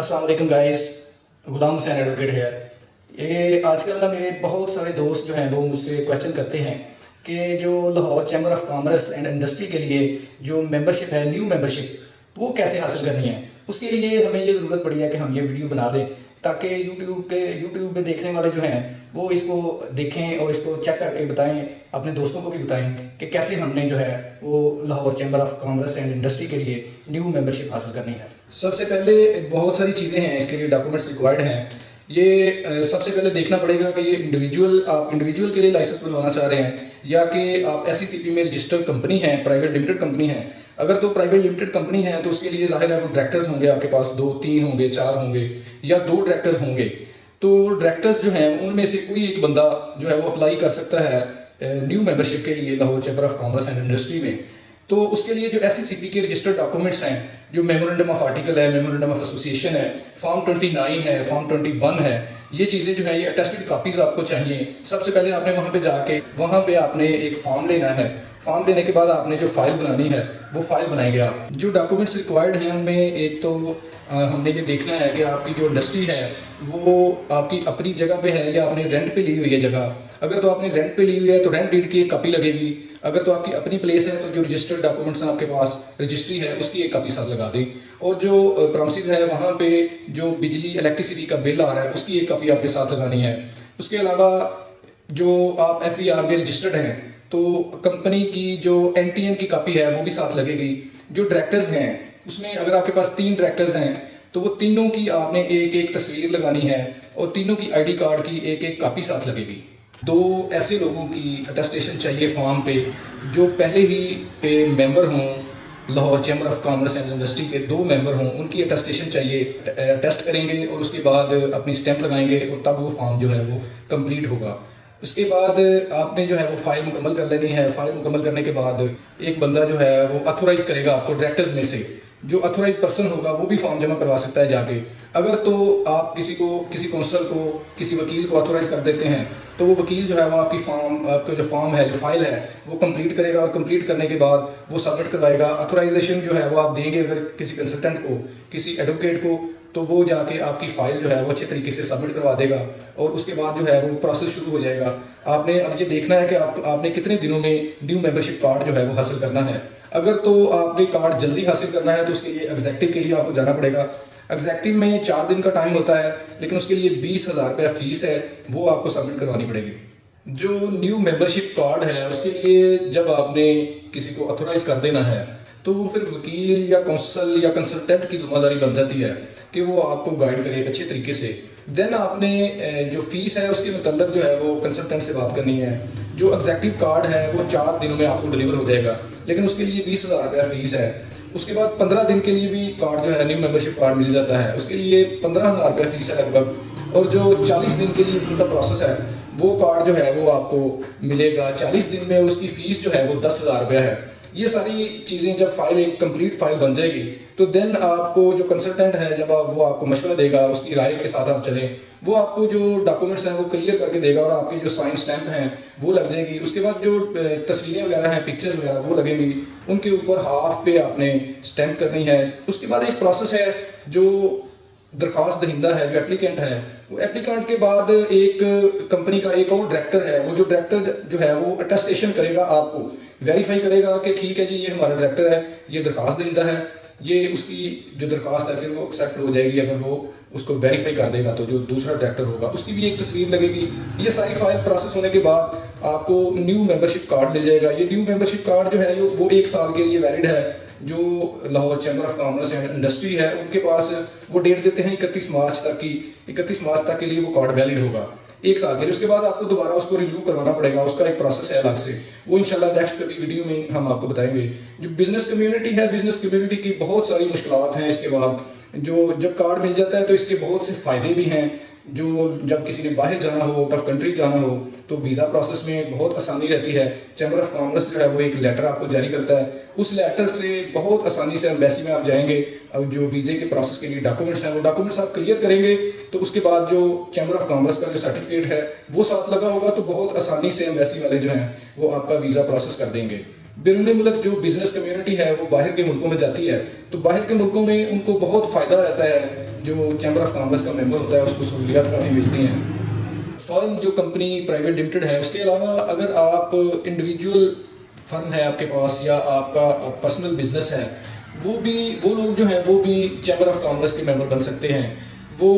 अस्सलाम वालेकुम guys, Ghulam Hussain advocate है। ये आजकल ना मेरे बहुत सारे दोस्त जो हैं वो मुझसे क्वेश्चन करते हैं कि जो Lahore chamber of commerce and industry के लिए जो मेंबरशिप है, न्यू मेंबरशिप, वो कैसे हासिल करनी है। उसके लिए हमें ये ज़रूरत पड़ी है कि हम ये वीडियो बना दें ताकि यूट्यूब में देखने वाले जो हैं वो इसको देखें और इसको चेक करके बताएं, अपने दोस्तों को भी बताएं कि कैसे हमने जो है वो Lahore chamber of commerce and industry के लिए न्यू मेंबरशिप हासिल करनी है। सबसे पहले बहुत सारी चीज़ें हैं, इसके लिए डॉक्यूमेंट्स रिक्वायर्ड हैं। ये सबसे पहले देखना पड़ेगा कि ये आप इंडिविजुअल के लिए लाइसेंस बनवाना चाह रहे हैं या कि आप SECP में रजिस्टर्ड कंपनी है, प्राइवेट लिमिटेड कंपनी है। अगर तो प्राइवेट लिमिटेड कंपनी है तो उसके लिए जाहिर है वो डायरेक्टर्स होंगे, आपके पास 2 3 होंगे, 4 होंगे या 2 डायरेक्टर्स होंगे। तो डायरेक्टर्स जो हैं उनमें से कोई एक बंदा जो है वो अप्लाई कर सकता है न्यू मेंबरशिप के लिए Lahore chamber of commerce and industry में। तो उसके लिए जो SECP के रजिस्टर्ड डॉक्यूमेंट्स हैं, जो मेमोरेंडम ऑफ आर्टिकल है, मेमोरेंडम ऑफ एसोसिएशन है, फॉर्म 29 है, फॉर्म 21 है, ये चीज़ें जो है ये अटेस्टेड कापीज़ आपको चाहिए। सबसे पहले आपने वहाँ पे जाके वहाँ पे आपने एक फॉर्म लेना है। फॉर्म लेने के बाद आपने जो फाइल बनानी है वो फाइल बनाएंगे आप। जो डॉक्यूमेंट्स रिक्वायर्ड हैं उनमें एक तो हमने ये देखना है कि आपकी जो इंडस्ट्री है वो आपकी अपनी जगह पे है या आपने रेंट पे ली हुई है जगह। अगर तो आपने रेंट पे ली हुई है तो रेंट डीड की एक कॉपी लगेगी। अगर तो आपकी अपनी प्लेस है तो जो रजिस्टर्ड डॉक्यूमेंट्स हैं आपके पास, रजिस्ट्री है, उसकी एक कॉपी साथ लगा दें। और जो प्रोमिस है वहाँ पे जो बिजली इलेक्ट्रिसिटी का बिल आ रहा है उसकी एक कॉपी आपके साथ लगानी है। उसके अलावा जो आप FBR में रजिस्टर्ड हैं तो कंपनी की जो NTM की कॉपी है वो भी साथ लगेगी। जो डायरेक्टर्स हैं उसमें अगर आपके पास 3 डायरेक्टर्स हैं तो वो तीनों की आपने एक एक तस्वीर लगानी है और तीनों की ID कार्ड की एक एक कॉपी साथ लगेगी। 2 ऐसे लोगों की अटेस्टेशन चाहिए फॉर्म पे जो पहले ही पे मेंबर हों, Lahore chamber of commerce and industry के 2 मेंबर हों, उनकी अटेस्टेशन चाहिए। टेस्ट करेंगे और उसके बाद अपनी स्टैंप लगाएंगे और तब वो फॉर्म जो है वो कंप्लीट होगा। उसके बाद आपने जो है वो फाइल मुकम्मल कर लेनी है। फाइल मुकम्मल करने के बाद एक बंदा जो है वो अथोराइज़ करेगा आपको डायरेक्टर्स में से। जो अथोराइज पर्सन होगा वो भी फॉर्म जमा करवा सकता है जाके। अगर तो आप किसी कौंसल को, किसी वकील को अथोराइज कर देते हैं तो वो वकील जो है वो आपका जो फॉर्म है, जो फाइल है वो कंप्लीट करेगा और कंप्लीट करने के बाद वो सबमिट करवाएगा। अथोराइजेशन जो है वो आप देंगे अगर किसी कंसल्टेंट को, किसी एडवोकेट को, तो वो जाके आपकी फ़ाइल जो है वो अच्छे तरीके से सबमिट करवा देगा और उसके बाद जो है वो प्रोसेस शुरू हो जाएगा। आपने अब ये देखना है कि आपने कितने दिनों में न्यू मेंबरशिप कार्ड जो है वो हासिल करना है। अगर तो आपने कार्ड जल्दी हासिल करना है तो उसके लिए एग्जैक्टिव के लिए आपको जाना पड़ेगा। एग्जैक्टिव में 4 दिन का टाइम होता है, लेकिन उसके लिए 20,000 रुपया फीस है, वो आपको सबमिट करवानी पड़ेगी। जो न्यू मेंबरशिप कार्ड है उसके लिए जब आपने किसी को अथोराइज कर देना है तो वो फिर वकील या कौंसल या कंसल्टेंट की जिम्मेदारी बन जाती है कि वो आपको गाइड करे अच्छे तरीके से। देन आपने जो फीस है उसके मतलब जो है वो कंसल्टेंट से बात करनी है। जो एग्जैक्टिव कार्ड है वो 4 दिनों में आपको डिलीवर हो जाएगा, लेकिन उसके लिए 20,000 रुपया फीस है। उसके बाद 15 दिन के लिए भी कार्ड जो है न्यू मेंबरशिप कार्ड मिल जाता है, उसके लिए 15,000 रुपया फीस है लगभग। और जो 40 दिन के लिए उनका प्रोसेस है वो कार्ड जो है वो आपको मिलेगा 40 दिन में। उसकी फ़ीस जो है वो 10,000 रुपया है। ये सारी चीज़ें जब फाइल एक कंप्लीट फाइल बन जाएगी तो देन आपको जो कंसल्टेंट है जब वो आपको मशवरा देगा, उसकी राय के साथ आप चलें, वो आपको जो डॉक्यूमेंट्स हैं वो क्लियर करके देगा और आपकी जो साइन स्टैंप हैं वो लग जाएगी। उसके बाद जो तस्वीरें वगैरह हैं, पिक्चर्स वगैरह वो लगेंगी, उनके ऊपर हाफ पे आपने स्टैंप करनी है। उसके बाद एक प्रोसेस है, जो दरख्वास्त दहिंदा है, जो एप्लीकेंट है, वो एप्लीकेंट के बाद एक कंपनी का एक और डायरेक्टर है, वो जो डायरेक्टर जो है वो अटेस्टेशन करेगा, आपको वेरीफाई करेगा कि ठीक है जी ये हमारा डायरेक्टर है, ये दरख्वास्त दहिंदा है, ये उसकी जो दरख्वास्त है फिर वो एक्सेप्ट हो जाएगी। अगर वो उसको वेरीफाई कर देगा तो जो दूसरा डायरेक्टर होगा उसकी भी एक तस्वीर लगेगी। ये सारी फाइल प्रोसेस होने के बाद आपको न्यू मेंबरशिप कार्ड मिल जाएगा। ये न्यू मेंबरशिप कार्ड जो है वो 1 साल के लिए वैलिड है। जो Lahore chamber of commerce and industry है उनके पास वो डेट देते हैं 31 मार्च तक की। 31 मार्च तक के लिए वो कार्ड वैलिड होगा 1 साल के लिए। उसके बाद आपको दोबारा उसको रिन्यू करवाना पड़ेगा, उसका एक प्रोसेस है अलग से, वो इंशाल्लाह नेक्स्ट कभी वीडियो में हम आपको बताएंगे। जो बिजनेस कम्युनिटी है, बिजनेस कम्युनिटी की बहुत सारी मुश्किलात हैं। इसके बाद जो जब कार्ड मिल जाता है तो इसके बहुत से फ़ायदे भी हैं। जो जब किसी ने बाहर जाना हो, आउट ऑफ कंट्री जाना हो, तो वीज़ा प्रोसेस में बहुत आसानी रहती है। चैम्बर ऑफ कॉमर्स जो है वो एक लेटर आपको जारी करता है, उस लेटर से बहुत आसानी से एम्बेसी में आप जाएंगे। अब जो वीज़े के प्रोसेस के लिए डॉक्यूमेंट्स हैं वो डॉक्यूमेंट्स आप क्लियर करेंगे तो उसके बाद जो चैम्बर ऑफ कॉमर्स का जो सर्टिफिकेट है वो साथ लगा होगा, तो बहुत आसानी से एम्बेसी वाले जो हैं वो आपका वीज़ा प्रोसेस कर देंगे। बैरून मुल्क जो बिजनेस कम्युनिटी है वो बाहर के मुल्कों में जाती है, तो बाहर के मुल्कों में उनको बहुत फ़ायदा रहता है जो चैम्बर ऑफ कॉमर्स का मेंबर होता है उसको सहूलियात काफ़ी मिलती हैं। फर्म जो कंपनी प्राइवेट लिमिटेड है, उसके अलावा अगर आप इंडिविजुअल फर्म है आपके पास या आपका पर्सनल बिजनेस है, वो लोग जो हैं वो भी चैम्बर ऑफ कॉमर्स के मेंबर बन सकते हैं। वो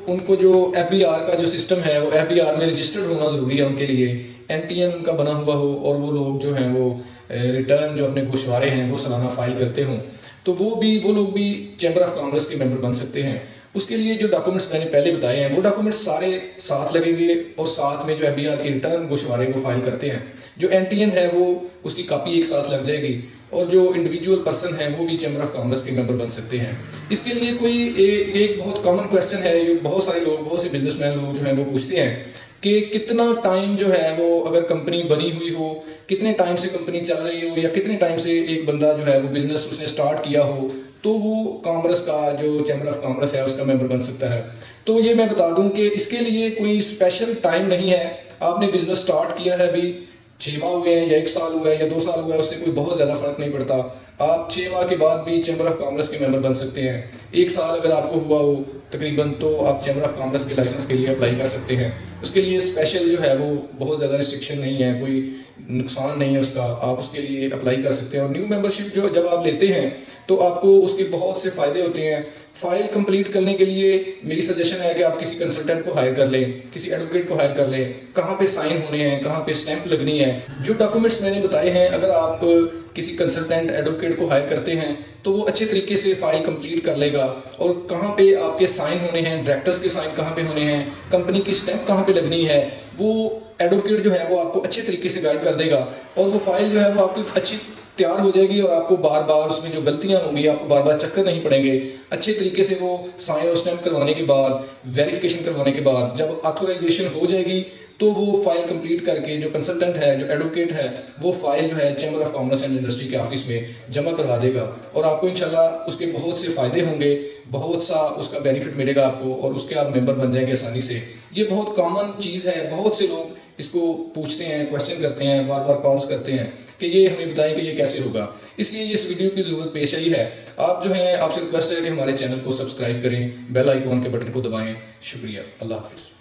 उनको जो FBR का जो सिस्टम है वो FBR में रजिस्टर्ड होना ज़रूरी है उनके लिए, NTN उनका बना हुआ हो और वो लोग जो हैं वो रिटर्न जो अपने गोशवारे हैं वो सालाना फाइल करते हों, तो वो लोग भी चैम्बर ऑफ कॉमर्स के मेंबर बन सकते हैं। उसके लिए जो डॉक्यूमेंट्स मैंने पहले बताए हैं वो डॉक्यूमेंट्स सारे साथ लगेंगे और साथ में जो FBR की रिटर्न गोशवारे वो फाइल करते हैं, जो NTN है वो उसकी कॉपी एक साथ लग जाएगी और जो इंडिविजुअल पर्सन है वो भी चैम्बर ऑफ कॉमर्स के मेंबर बन सकते हैं। इसके लिए कोई एक बहुत कॉमन क्वेश्चन है, ये बहुत सारे लोग, बहुत से बिजनेसमैन लोग जो हैं वो पूछते हैं कि कितना टाइम जो है वो अगर कंपनी बनी हुई हो, कितने टाइम से कंपनी चल रही हो या कितने टाइम से एक बंदा जो है वो बिजनेस उसने स्टार्ट किया हो तो वो कॉमर्स का जो चैम्बर ऑफ कॉमर्स है उसका मेंबर बन सकता है। तो ये मैं बता दूं कि इसके लिए कोई स्पेशल टाइम नहीं है। आपने बिजनेस स्टार्ट किया है, अभी 6 माह हुए हैं या 1 साल हुआ है या 2 साल हुआ है, उससे कोई बहुत ज़्यादा फर्क नहीं पड़ता। आप 6 माह के बाद भी चैम्बर ऑफ कॉमर्स के मेंबर बन सकते हैं। 1 साल अगर आपको हुआ हो तकरीबन, तो आप चैम्बर ऑफ कॉमर्स के लाइसेंस के लिए अप्लाई कर सकते हैं। उसके लिए स्पेशल जो है वो बहुत ज़्यादा रिस्ट्रिक्शन नहीं है, कोई नुकसान नहीं है उसका, आप उसके लिए अप्लाई कर सकते हैं। और न्यू मेंबरशिप जो जब आप लेते हैं तो आपको उसके बहुत से फ़ायदे होते हैं। फाइल कंप्लीट करने के लिए मेरी सजेशन है कि आप किसी कंसल्टेंट को हायर कर लें, किसी एडवोकेट को हायर कर लें। कहाँ पे साइन होने हैं, कहाँ पे स्टैंप लगनी है, जो डॉक्यूमेंट्स मैंने बताए हैं, अगर आप किसी कंसल्टेंट एडवोकेट को हायर करते हैं तो वो अच्छे तरीके से फाइल कंप्लीट कर लेगा। और कहाँ पे आपके साइन होने हैं, डायरेक्टर्स के साइन कहाँ पे होने हैं, कंपनी की स्टैंप कहाँ पे लगनी है, वो एडवोकेट जो है वो आपको अच्छे तरीके से गाइड कर देगा और वो फाइल जो है वो आपकी अच्छी तैयार हो जाएगी और आपको बार बार उसमें जो गलतियां होंगी आपको बार बार चक्कर नहीं पड़ेंगे। अच्छे तरीके से वो साइन और स्टैंप करवाने के बाद, वेरिफिकेशन करवाने के बाद जब ऑथराइजेशन हो जाएगी तो वो फाइल कंप्लीट करके जो कंसल्टेंट है, जो एडवोकेट है, वो फाइल जो है chamber of commerce and industry के ऑफिस में जमा करवा देगा और आपको इंशाल्लाह उसके बहुत से फ़ायदे होंगे, बहुत सा उसका बेनिफिट मिलेगा आपको और उसके आप मेंबर बन जाएंगे आसानी से। ये बहुत कॉमन चीज़ है, बहुत से लोग इसको पूछते हैं, क्वेश्चन करते हैं, बार बार कॉल्स करते हैं कि ये हमें बताएं कि ये कैसे होगा। इसलिए इस वीडियो की ज़रूरत पेश आई है। आप जो है, आपसे रिक्वेस्ट है कि हमारे चैनल को सब्सक्राइब करें, बेल आइकॉन के बटन को दबाएं। शुक्रिया, अल्लाह हाफिज़।